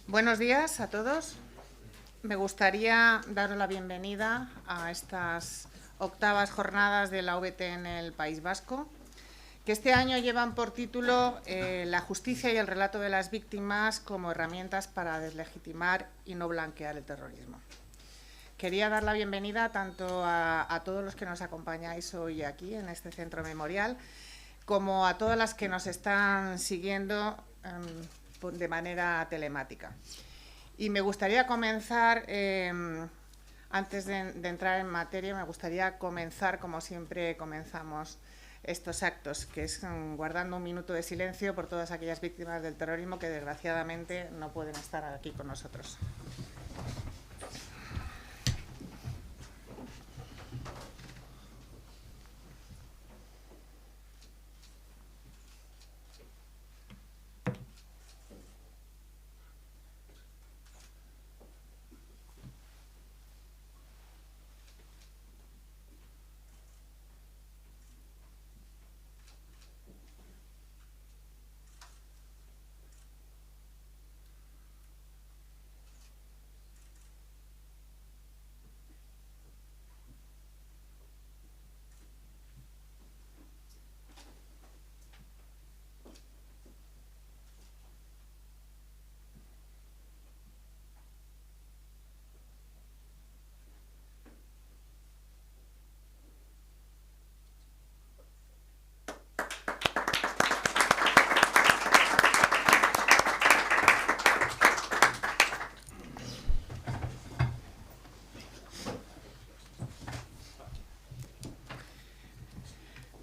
Buenos días a todos. Me gustaría daros la bienvenida a estas octavas jornadas de la OVT en el País Vasco, que este año llevan por título La justicia y el relato de las víctimas como herramientas para deslegitimar y no blanquear el terrorismo. Quería dar la bienvenida tanto a todos los que nos acompañáis hoy aquí en este centro memorial, como a todas las que nos están siguiendo de manera telemática. Y me gustaría comenzar, antes de entrar en materia, me gustaría comenzar como siempre comenzamos estos actos, que es guardando un minuto de silencio por todas aquellas víctimas del terrorismo que desgraciadamente no pueden estar aquí con nosotros.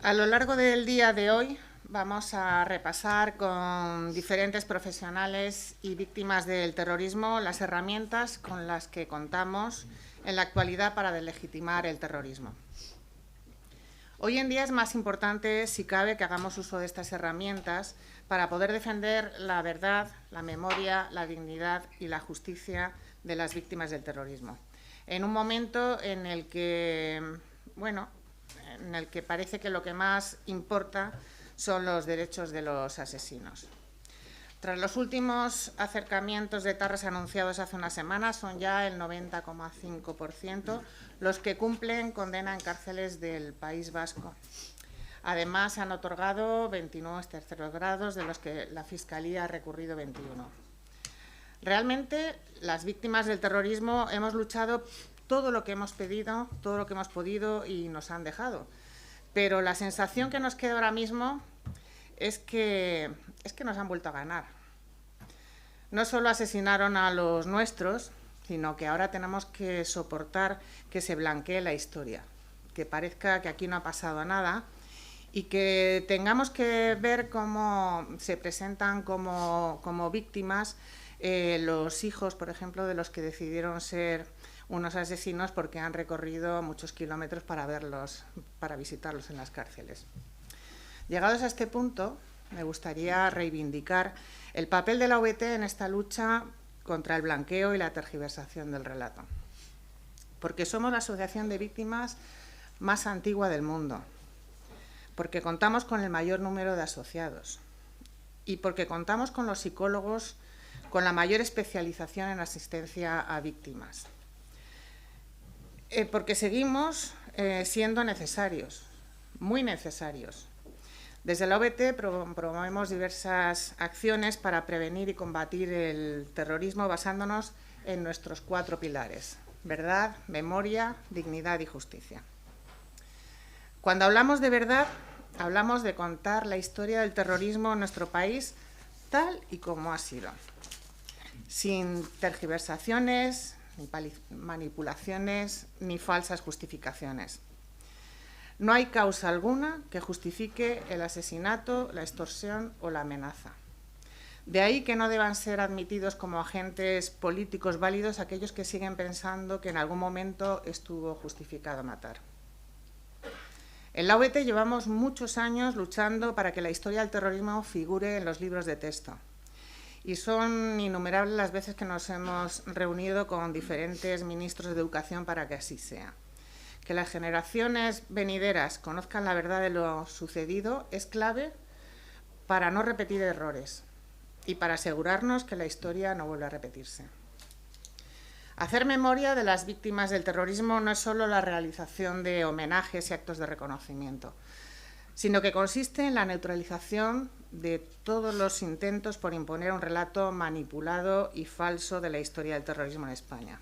A lo largo del día de hoy vamos a repasar con diferentes profesionales y víctimas del terrorismo las herramientas con las que contamos en la actualidad para deslegitimar el terrorismo. Hoy en día es más importante, si cabe, que hagamos uso de estas herramientas para poder defender la verdad, la memoria, la dignidad y la justicia de las víctimas del terrorismo. En un momento en el que, en el que parece que lo que más importa son los derechos de los asesinos. Tras los últimos acercamientos de etarras anunciados hace unas semanas, son ya el 90,5% los que cumplen condena en cárceles del País Vasco. Además, se han otorgado 29 terceros grados, de los que la Fiscalía ha recurrido 21. Realmente, las víctimas del terrorismo hemos luchado todo lo que hemos pedido, todo lo que hemos podido y nos han dejado. Pero la sensación que nos queda ahora mismo es que nos han vuelto a ganar. No solo asesinaron a los nuestros, sino que ahora tenemos que soportar que se blanquee la historia, que parezca que aquí no ha pasado nada y que tengamos que ver cómo se presentan como víctimas los hijos, por ejemplo, de los que decidieron ser unos asesinos porque han recorrido muchos kilómetros para verlos, para visitarlos en las cárceles. Llegados a este punto, me gustaría reivindicar el papel de la OVT en esta lucha contra el blanqueo y la tergiversación del relato. Porque somos la asociación de víctimas más antigua del mundo, porque contamos con el mayor número de asociados y porque contamos con los psicólogos con la mayor especialización en asistencia a víctimas. Porque seguimos siendo necesarios, muy necesarios. Desde la OVT promovemos diversas acciones para prevenir y combatir el terrorismo basándonos en nuestros 4 pilares: verdad, memoria, dignidad y justicia. Cuando hablamos de verdad, hablamos de contar la historia del terrorismo en nuestro país tal y como ha sido, sin tergiversaciones, ni manipulaciones, ni falsas justificaciones. No hay causa alguna que justifique el asesinato, la extorsión o la amenaza. De ahí que no deban ser admitidos como agentes políticos válidos aquellos que siguen pensando que en algún momento estuvo justificado matar. En la OVT llevamos muchos años luchando para que la historia del terrorismo figure en los libros de texto. Y son innumerables las veces que nos hemos reunido con diferentes ministros de Educación para que así sea. Que las generaciones venideras conozcan la verdad de lo sucedido es clave para no repetir errores y para asegurarnos que la historia no vuelva a repetirse. Hacer memoria de las víctimas del terrorismo no es solo la realización de homenajes y actos de reconocimiento, sino que consiste en la neutralización de todos los intentos por imponer un relato manipulado y falso de la historia del terrorismo en España.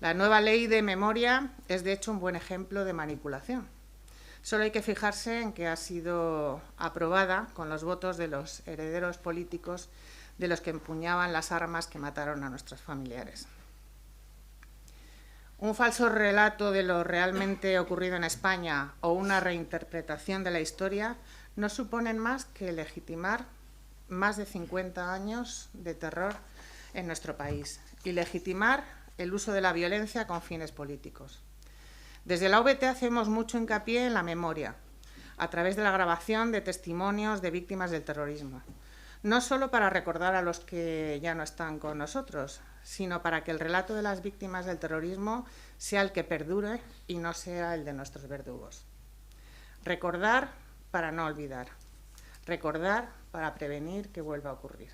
La nueva ley de memoria es, de hecho, un buen ejemplo de manipulación. Solo hay que fijarse en que ha sido aprobada con los votos de los herederos políticos de los que empuñaban las armas que mataron a nuestros familiares. Un falso relato de lo realmente ocurrido en España o una reinterpretación de la historia no suponen más que legitimar más de 50 años de terror en nuestro país y legitimar el uso de la violencia con fines políticos. Desde la OVT hacemos mucho hincapié en la memoria, a través de la grabación de testimonios de víctimas del terrorismo, no solo para recordar a los que ya no están con nosotros, sino para que el relato de las víctimas del terrorismo sea el que perdure y no sea el de nuestros verdugos. Recordar para no olvidar, recordar para prevenir que vuelva a ocurrir.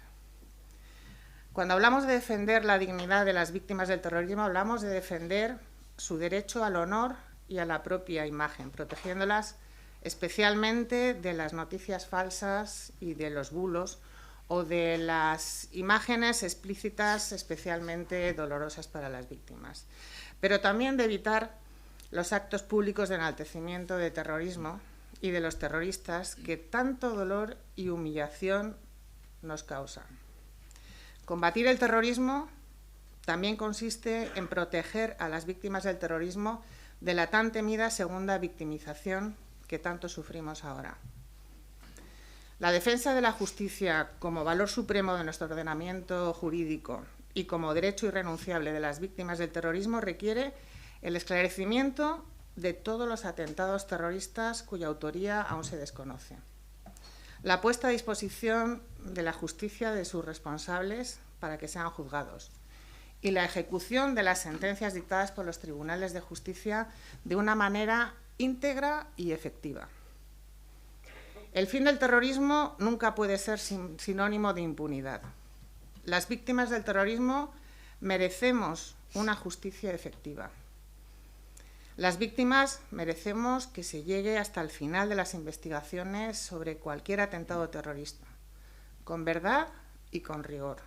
Cuando hablamos de defender la dignidad de las víctimas del terrorismo, hablamos de defender su derecho al honor y a la propia imagen, protegiéndolas especialmente de las noticias falsas y de los bulos o de las imágenes explícitas especialmente dolorosas para las víctimas, pero también de evitar los actos públicos de enaltecimiento de terrorismo y de los terroristas que tanto dolor y humillación nos causan. Combatir el terrorismo también consiste en proteger a las víctimas del terrorismo de la tan temida segunda victimización que tanto sufrimos ahora. La defensa de la justicia como valor supremo de nuestro ordenamiento jurídico y como derecho irrenunciable de las víctimas del terrorismo requiere el esclarecimiento de todos los atentados terroristas cuya autoría aún se desconoce, la puesta a disposición de la justicia de sus responsables para que sean juzgados y la ejecución de las sentencias dictadas por los tribunales de justicia de una manera íntegra y efectiva. El fin del terrorismo nunca puede ser sinónimo de impunidad. Las víctimas del terrorismo merecemos una justicia efectiva. Las víctimas merecemos que se llegue hasta el final de las investigaciones sobre cualquier atentado terrorista, con verdad y con rigor,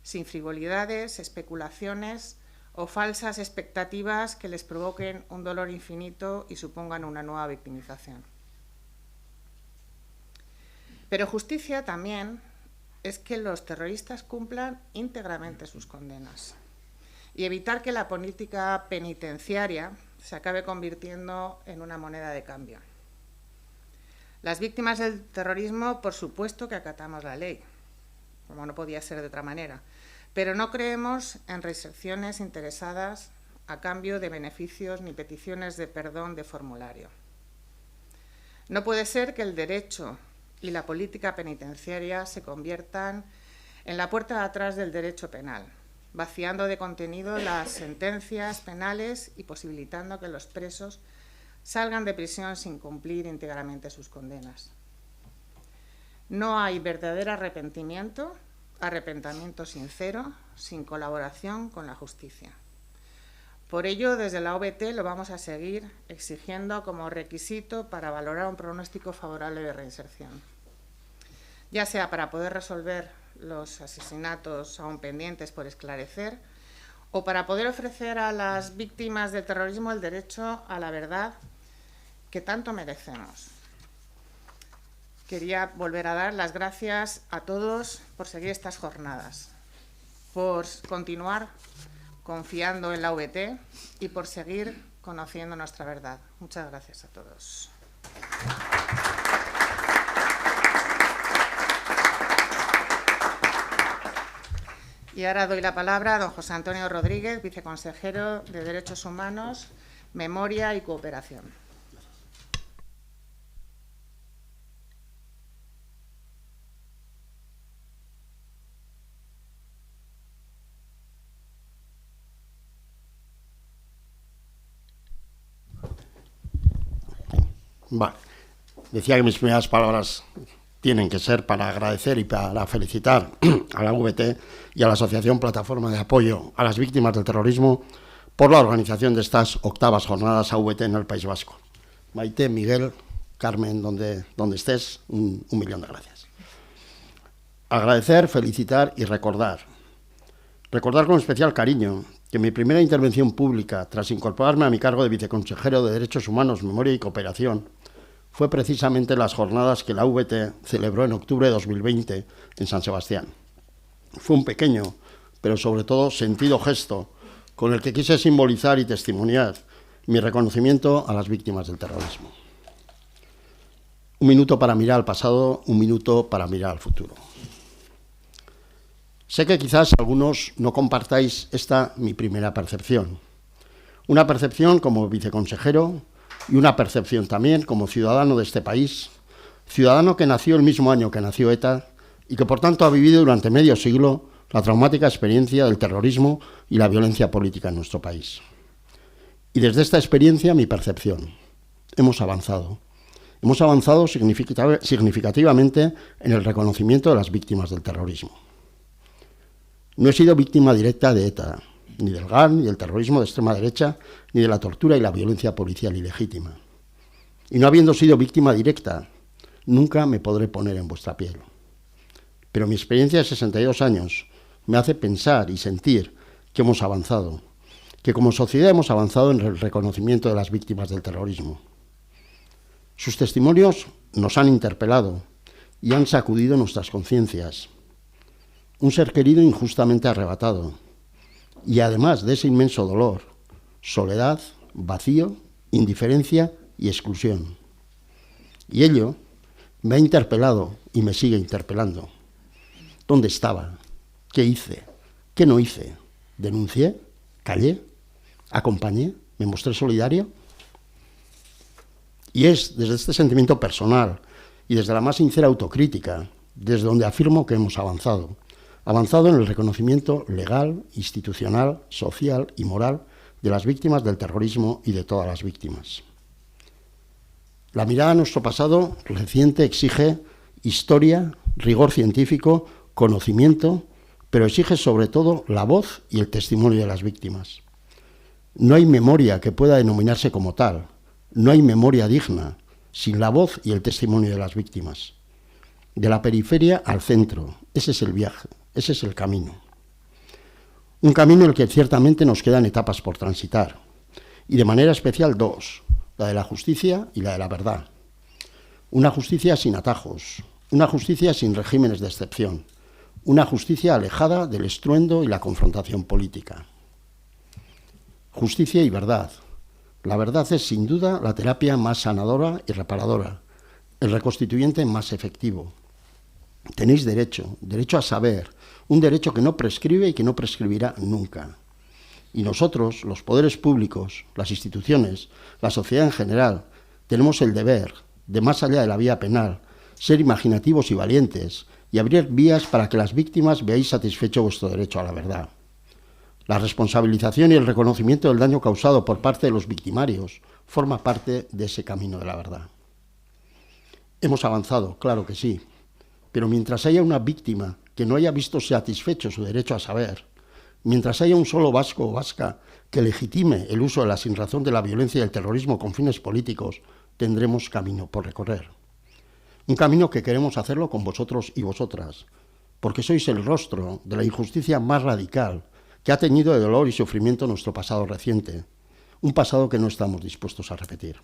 sin frivolidades, especulaciones o falsas expectativas que les provoquen un dolor infinito y supongan una nueva victimización. Pero justicia también es que los terroristas cumplan íntegramente sus condenas y evitar que la política penitenciaria se acabe convirtiendo en una moneda de cambio. Las víctimas del terrorismo, por supuesto que acatamos la ley, como no podía ser de otra manera, pero no creemos en reinserciones interesadas a cambio de beneficios ni peticiones de perdón de formulario. No puede ser que el derecho y la política penitenciaria se conviertan en la puerta de atrás del derecho penal, vaciando de contenido las sentencias penales y posibilitando que los presos salgan de prisión sin cumplir íntegramente sus condenas. No hay verdadero arrepentimiento sincero, sin colaboración con la justicia. Por ello, desde la OVT lo vamos a seguir exigiendo como requisito para valorar un pronóstico favorable de reinserción, ya sea para poder resolver los asesinatos aún pendientes por esclarecer o para poder ofrecer a las víctimas del terrorismo el derecho a la verdad que tanto merecemos. Quería volver a dar las gracias a todos por seguir estas jornadas, por continuar confiando en la OVT y por seguir conociendo nuestra verdad. Muchas gracias a todos. Y ahora doy la palabra a don José Antonio Rodríguez, viceconsejero de Derechos Humanos, Memoria y Cooperación. Vale. Decía que mis primeras palabras tienen que ser para agradecer y para felicitar a la VT y a la Asociación Plataforma de Apoyo a las Víctimas del Terrorismo por la organización de estas 8ª jornadas AVT en el País Vasco. Maite, Miguel, Carmen, donde estés, un millón de gracias. Agradecer, felicitar y recordar. Recordar con especial cariño que mi primera intervención pública, tras incorporarme a mi cargo de viceconsejero de Derechos Humanos, Memoria y Cooperación, fue precisamente las jornadas que la VT celebró en octubre de 2020 en San Sebastián. Fue un pequeño, pero sobre todo sentido gesto, con el que quise simbolizar y testimoniar mi reconocimiento a las víctimas del terrorismo. Un minuto para mirar al pasado, un minuto para mirar al futuro. Sé que quizás algunos no compartáis esta mi primera percepción. Una percepción como viceconsejero y una percepción también como ciudadano de este país, ciudadano que nació el mismo año que nació ETA y que por tanto ha vivido durante medio siglo la traumática experiencia del terrorismo y la violencia política en nuestro país. Y desde esta experiencia mi percepción. Hemos avanzado. Hemos avanzado significativamente en el reconocimiento de las víctimas del terrorismo. No he sido víctima directa de ETA, ni del GAN, ni del terrorismo de extrema derecha, ni de la tortura y la violencia policial ilegítima. Y no habiendo sido víctima directa, nunca me podré poner en vuestra piel. Pero mi experiencia de 62 años me hace pensar y sentir que hemos avanzado, que como sociedad hemos avanzado en el reconocimiento de las víctimas del terrorismo. Sus testimonios nos han interpelado y han sacudido nuestras conciencias. Un ser querido injustamente arrebatado, y además de ese inmenso dolor, soledad, vacío, indiferencia y exclusión. Y ello me ha interpelado y me sigue interpelando. ¿Dónde estaba? ¿Qué hice? ¿Qué no hice? ¿Denuncié? ¿Callé? ¿Acompañé? ¿Me mostré solidario? Y es desde este sentimiento personal y desde la más sincera autocrítica, desde donde afirmo que hemos avanzado en el reconocimiento legal, institucional, social y moral de las víctimas del terrorismo y de todas las víctimas. La mirada a nuestro pasado reciente exige historia, rigor científico, conocimiento, pero exige sobre todo la voz y el testimonio de las víctimas. No hay memoria que pueda denominarse como tal, no hay memoria digna sin la voz y el testimonio de las víctimas. De la periferia al centro, ese es el viaje. Ese es el camino. Un camino en el que ciertamente nos quedan etapas por transitar. Y de manera especial dos, la de la justicia y la de la verdad. Una justicia sin atajos, una justicia sin regímenes de excepción, una justicia alejada del estruendo y la confrontación política. Justicia y verdad. La verdad es sin duda la terapia más sanadora y reparadora, el reconstituyente más efectivo. Tenéis derecho a saber, un derecho que no prescribe y que no prescribirá nunca. Y nosotros, los poderes públicos, las instituciones, la sociedad en general, tenemos el deber de, más allá de la vía penal, ser imaginativos y valientes y abrir vías para que las víctimas veáis satisfecho vuestro derecho a la verdad. La responsabilización y el reconocimiento del daño causado por parte de los victimarios forma parte de ese camino de la verdad. Hemos avanzado, claro que sí. Pero mientras haya una víctima que no haya visto satisfecho su derecho a saber, mientras haya un solo vasco o vasca que legitime el uso de la sinrazón de la violencia y el terrorismo con fines políticos, tendremos camino por recorrer. Un camino que queremos hacerlo con vosotros y vosotras, porque sois el rostro de la injusticia más radical que ha teñido de dolor y sufrimiento nuestro pasado reciente, un pasado que no estamos dispuestos a repetir.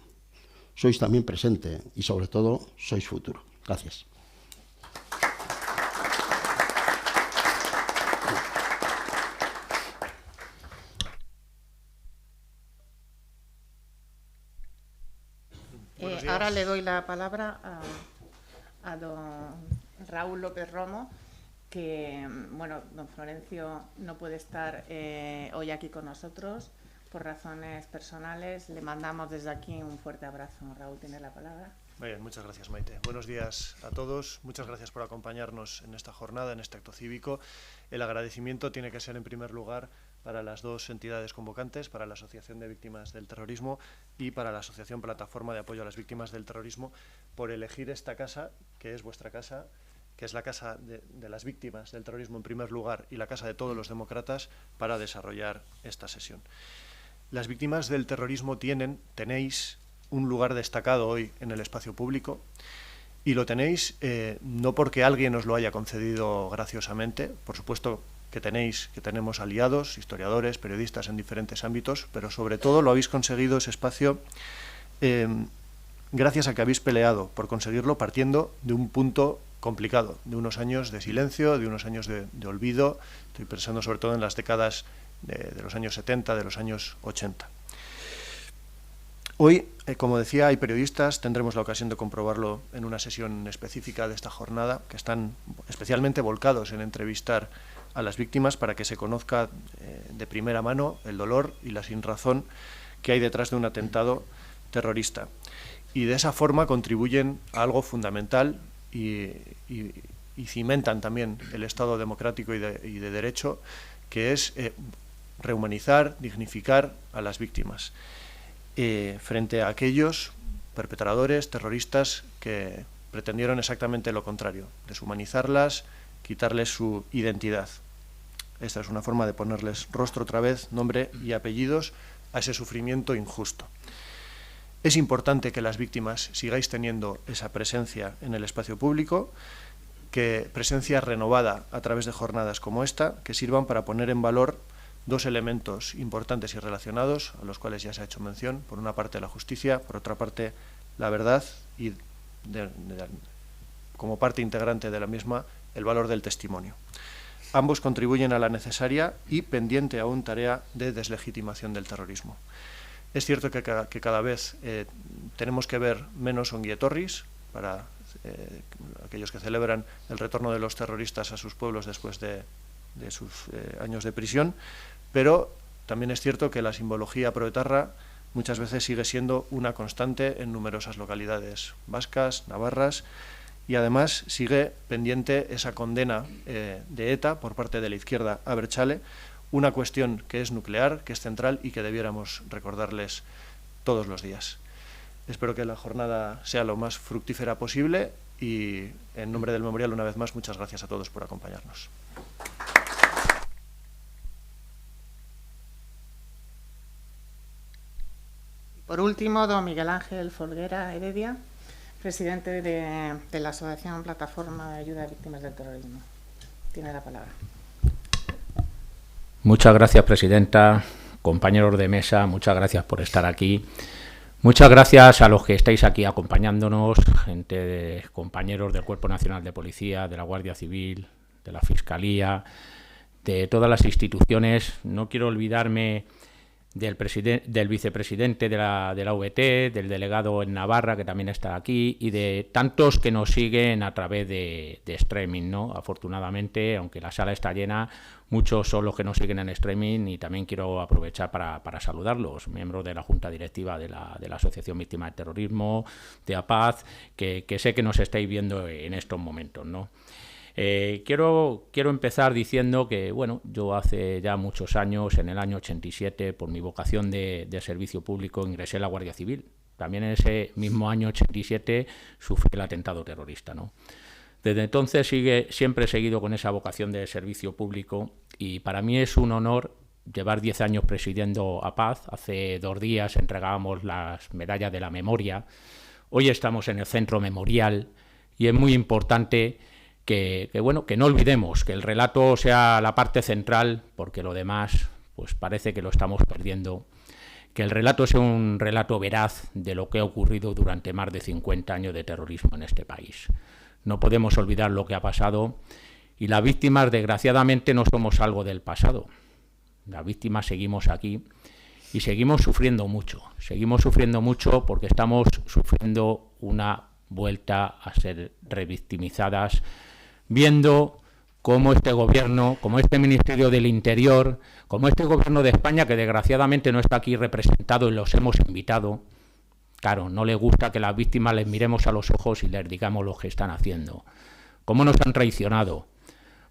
Sois también presente y, sobre todo, sois futuro. Gracias. Ahora le doy la palabra a don Raúl López Romo, que, bueno, don Florencio no puede estar hoy aquí con nosotros por razones personales. Le mandamos desde aquí un fuerte abrazo. Raúl tiene la palabra. Muy bien, muchas gracias, Maite. Buenos días a todos. Muchas gracias por acompañarnos en esta jornada, en este acto cívico. El agradecimiento tiene que ser, en primer lugar, para las dos entidades convocantes, para la Asociación de Víctimas del Terrorismo y para la Asociación Plataforma de Apoyo a las Víctimas del Terrorismo, por elegir esta casa, que es vuestra casa, que es la casa de las víctimas del terrorismo en primer lugar y la casa de todos los demócratas, para desarrollar esta sesión. Las víctimas del terrorismo tenéis un lugar destacado hoy en el espacio público, y lo tenéis no porque alguien os lo haya concedido graciosamente. Por supuesto que tenemos aliados, historiadores, periodistas en diferentes ámbitos, pero sobre todo lo habéis conseguido ese espacio gracias a que habéis peleado por conseguirlo, partiendo de un punto complicado, de unos años de silencio, de unos años de olvido. Estoy pensando sobre todo en las décadas de los años 70, de los años 80. Hoy, como decía, hay periodistas, tendremos la ocasión de comprobarlo en una sesión específica de esta jornada, que están especialmente volcados en entrevistar a las víctimas para que se conozca de primera mano el dolor y la sinrazón que hay detrás de un atentado terrorista. Y de esa forma contribuyen a algo fundamental y cimentan también el Estado democrático y de derecho, que es rehumanizar, dignificar a las víctimas frente a aquellos perpetradores terroristas que pretendieron exactamente lo contrario, deshumanizarlas, quitarles su identidad. Esta es una forma de ponerles rostro otra vez, nombre y apellidos a ese sufrimiento injusto. Es importante que las víctimas sigáis teniendo esa presencia en el espacio público, que presencia renovada a través de jornadas como esta, que sirvan para poner en valor dos elementos importantes y relacionados, a los cuales ya se ha hecho mención: por una parte la justicia, por otra parte la verdad, y como parte integrante de la misma, el valor del testimonio. Ambos contribuyen a la necesaria y pendiente aún tarea de deslegitimación del terrorismo. Es cierto que cada vez tenemos que ver menos onguietorris para aquellos que celebran el retorno de los terroristas a sus pueblos después de sus años de prisión, pero también es cierto que la simbología proetarra muchas veces sigue siendo una constante en numerosas localidades vascas, navarras, y además sigue pendiente esa condena de ETA por parte de la izquierda a Berchale, una cuestión que es nuclear, que es central y que debiéramos recordarles todos los días. Espero que la jornada sea lo más fructífera posible y, en nombre del memorial, una vez más, muchas gracias a todos por acompañarnos. Por último, don Miguel Ángel Folguera Heredia, presidente de la Asociación Plataforma de Ayuda a Víctimas del Terrorismo. Tiene la palabra. Muchas gracias, presidenta, compañeros de mesa, muchas gracias por estar aquí. Muchas gracias a los que estáis aquí acompañándonos, compañeros del Cuerpo Nacional de Policía, de la Guardia Civil, de la Fiscalía, de todas las instituciones. No quiero olvidarme del vicepresidente de la VT, del delegado en Navarra, que también está aquí, y de tantos que nos siguen a través de streaming, ¿no? Afortunadamente, aunque la sala está llena, muchos son los que nos siguen en streaming, y también quiero aprovechar para saludarlos, miembros de la Junta Directiva de la Asociación Víctimas del Terrorismo, de APAZ, que sé que nos estáis viendo en estos momentos, ¿no? Quiero empezar diciendo que, bueno, yo hace ya muchos años, en el año 87, por mi vocación de servicio público, ingresé a la Guardia Civil. También en ese mismo año 87 sufrí el atentado terrorista, ¿no? Desde entonces siempre he seguido con esa vocación de servicio público, y para mí es un honor llevar 10 años presidiendo APAZ. Hace 2 días entregábamos las medallas de la memoria. Hoy estamos en el centro memorial y es muy importante que no olvidemos que el relato sea la parte central, porque lo demás pues parece que lo estamos perdiendo. Que el relato sea un relato veraz de lo que ha ocurrido durante más de 50 años de terrorismo en este país. No podemos olvidar lo que ha pasado, y las víctimas, desgraciadamente, no somos algo del pasado. Las víctimas seguimos aquí y seguimos sufriendo mucho. Seguimos sufriendo mucho porque estamos sufriendo una vuelta a ser revictimizadas, viendo cómo este gobierno, como este Ministerio del Interior, como este gobierno de España, que desgraciadamente no está aquí representado y los hemos invitado, claro, no le gusta que las víctimas les miremos a los ojos y les digamos lo que están haciendo. Cómo nos han traicionado,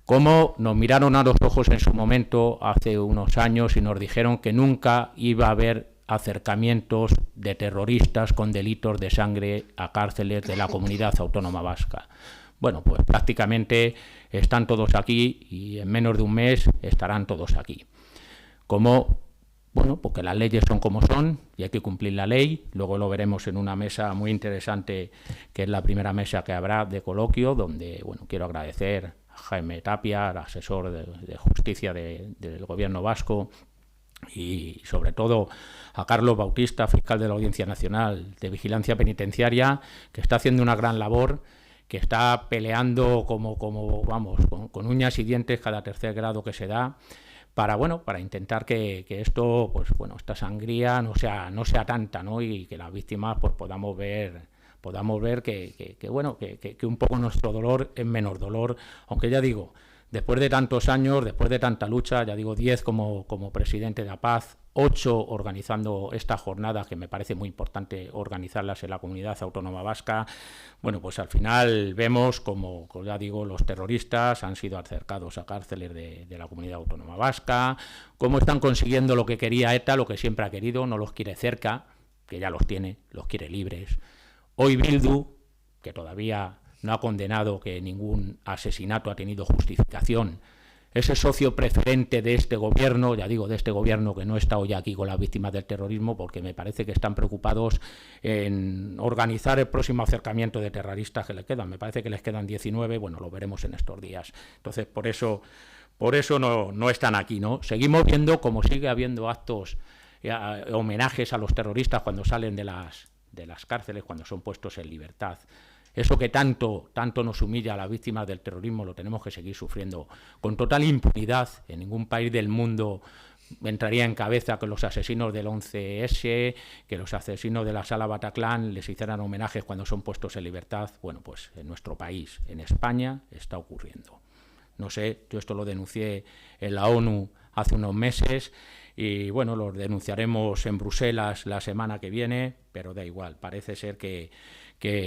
cómo nos miraron a los ojos en su momento hace unos años y nos dijeron que nunca iba a haber acercamientos de terroristas con delitos de sangre a cárceles de la Comunidad Autónoma Vasca. Bueno, pues prácticamente están todos aquí y en menos de un mes estarán todos aquí. Como, bueno, porque las leyes son como son y hay que cumplir la ley. Luego lo veremos en una mesa muy interesante, que es la primera mesa que habrá de coloquio, donde, bueno, quiero agradecer a Jaime Tapia, el asesor de justicia del Gobierno vasco, y sobre todo a Carlos Bautista, fiscal de la Audiencia Nacional de Vigilancia Penitenciaria, que está haciendo una gran labor, que está peleando con uñas y dientes cada tercer grado que se da para intentar que esto, pues bueno, esta sangría no sea tanta, ¿no? Y que las víctimas pues podamos ver que un poco nuestro dolor es menor dolor, aunque ya digo, después de tantos años, después de tanta lucha, ya digo, 10 como presidente de la paz, 8 organizando estas jornadas, que me parece muy importante organizarlas en la Comunidad Autónoma Vasca. Bueno, pues al final vemos como ya digo, los terroristas han sido acercados a cárceles de la Comunidad Autónoma Vasca, cómo están consiguiendo lo que quería ETA, lo que siempre ha querido, no los quiere cerca, que ya los tiene, los quiere libres. Hoy Bildu, que todavía no ha condenado que ningún asesinato ha tenido justificación, ese socio preferente de este gobierno, ya digo, de este gobierno que no está hoy aquí con las víctimas del terrorismo, porque me parece que están preocupados en organizar el próximo acercamiento de terroristas que les quedan. Me parece que les quedan 19, bueno, lo veremos en estos días. Entonces, por eso no están aquí, ¿no? Seguimos viendo como sigue habiendo actos, homenajes a los terroristas cuando salen de las cárceles, cuando son puestos en libertad. Eso que tanto nos humilla a las víctimas del terrorismo lo tenemos que seguir sufriendo con total impunidad. En ningún país del mundo entraría en cabeza que los asesinos del 11S, que los asesinos de la Sala Bataclan les hicieran homenajes cuando son puestos en libertad. Bueno, pues en nuestro país, en España, está ocurriendo. No sé, yo esto lo denuncié en la ONU hace unos meses y bueno, lo denunciaremos en Bruselas la semana que viene, pero da igual, parece ser que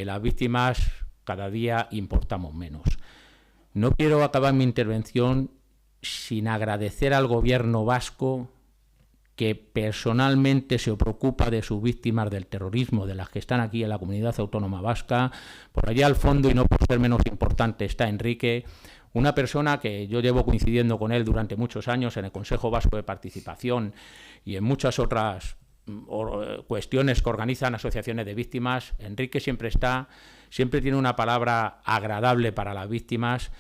las víctimas cada día importamos menos. No quiero acabar mi intervención sin agradecer al Gobierno vasco, que personalmente se preocupa de sus víctimas del terrorismo, de las que están aquí en la Comunidad Autónoma Vasca. Por allá al fondo, y no por ser menos importante, está Enrique, una persona que yo llevo coincidiendo con él durante muchos años en el Consejo Vasco de Participación y en muchas otras cuestiones que organizan asociaciones de víctimas. Enrique siempre tiene una palabra agradable para las víctimas.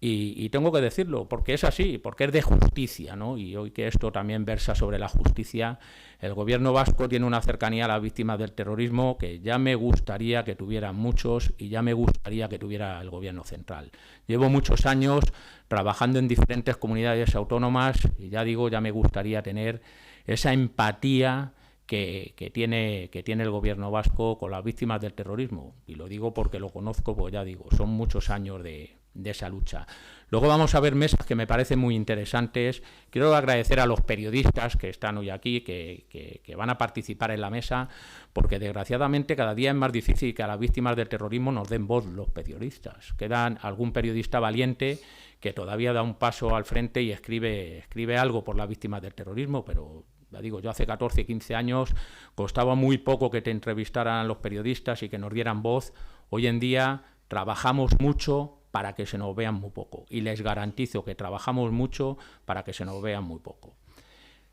Y tengo que decirlo, porque es así, porque es de justicia, ¿no? Y hoy que esto también versa sobre la justicia, el Gobierno vasco tiene una cercanía a las víctimas del terrorismo que ya me gustaría que tuvieran muchos y ya me gustaría que tuviera el Gobierno central. Llevo muchos años trabajando en diferentes comunidades autónomas y ya digo, ya me gustaría tener esa empatía que tiene el Gobierno vasco con las víctimas del terrorismo. Y lo digo porque lo conozco, pues ya digo, son muchos años de esa lucha. Luego vamos a ver mesas que me parecen muy interesantes. Quiero agradecer a los periodistas que están hoy aquí, que van a participar en la mesa, porque desgraciadamente cada día es más difícil que a las víctimas del terrorismo nos den voz los periodistas. Quedan algún periodista valiente que todavía da un paso al frente y escribe algo por las víctimas del terrorismo, pero ya digo, yo hace 14, 15 años costaba muy poco que te entrevistaran los periodistas y que nos dieran voz. Hoy en día trabajamos mucho para que se nos vean muy poco, y les garantizo que trabajamos mucho para que se nos vean muy poco.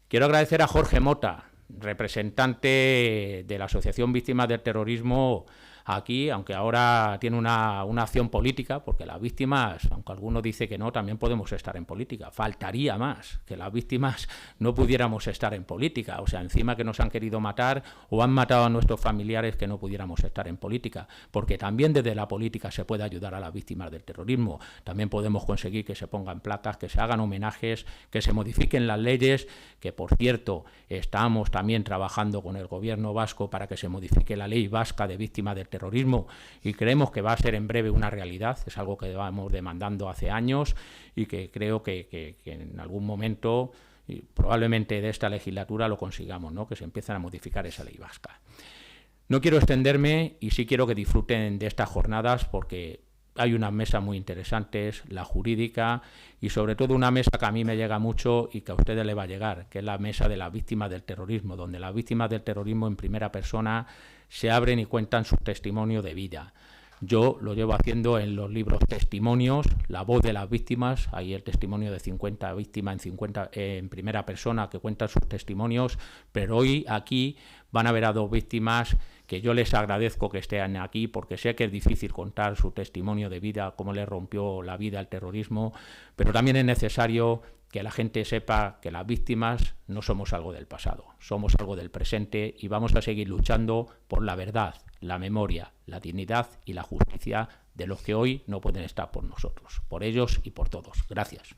Quiero agradecer a Jorge Mota, representante de la Asociación Víctimas del Terrorismo aquí, aunque ahora tiene una acción política, porque las víctimas, aunque alguno dice que no, también podemos estar en política. Faltaría más que las víctimas no pudiéramos estar en política. O sea, encima que nos han querido matar o han matado a nuestros familiares, que no pudiéramos estar en política, porque también desde la política se puede ayudar a las víctimas del terrorismo. También podemos conseguir que se pongan placas, que se hagan homenajes, que se modifiquen las leyes, que por cierto estamos también trabajando con el Gobierno vasco para que se modifique la ley vasca de víctimas del terrorismo, y creemos que va a ser en breve una realidad. Es algo que vamos demandando hace años y que creo que en algún momento, y probablemente de esta legislatura, lo consigamos, ¿no? Que se empiecen a modificar esa ley vasca. No quiero extenderme y sí quiero que disfruten de estas jornadas, porque hay unas mesas muy interesantes, la jurídica y sobre todo una mesa que a mí me llega mucho y que a ustedes les va a llegar, que es la mesa de las víctimas del terrorismo, donde las víctimas del terrorismo en primera persona se abren y cuentan su testimonio de vida. Yo lo llevo haciendo en los libros Testimonios, la voz de las víctimas, ahí el testimonio de 50 víctimas en primera persona que cuentan sus testimonios, pero hoy aquí van a ver a 2 víctimas que yo les agradezco que estén aquí porque sé que es difícil contar su testimonio de vida, cómo les rompió la vida el terrorismo, pero también es necesario que la gente sepa que las víctimas no somos algo del pasado, somos algo del presente y vamos a seguir luchando por la verdad, la memoria, la dignidad y la justicia de los que hoy no pueden estar por nosotros, por ellos y por todos. Gracias.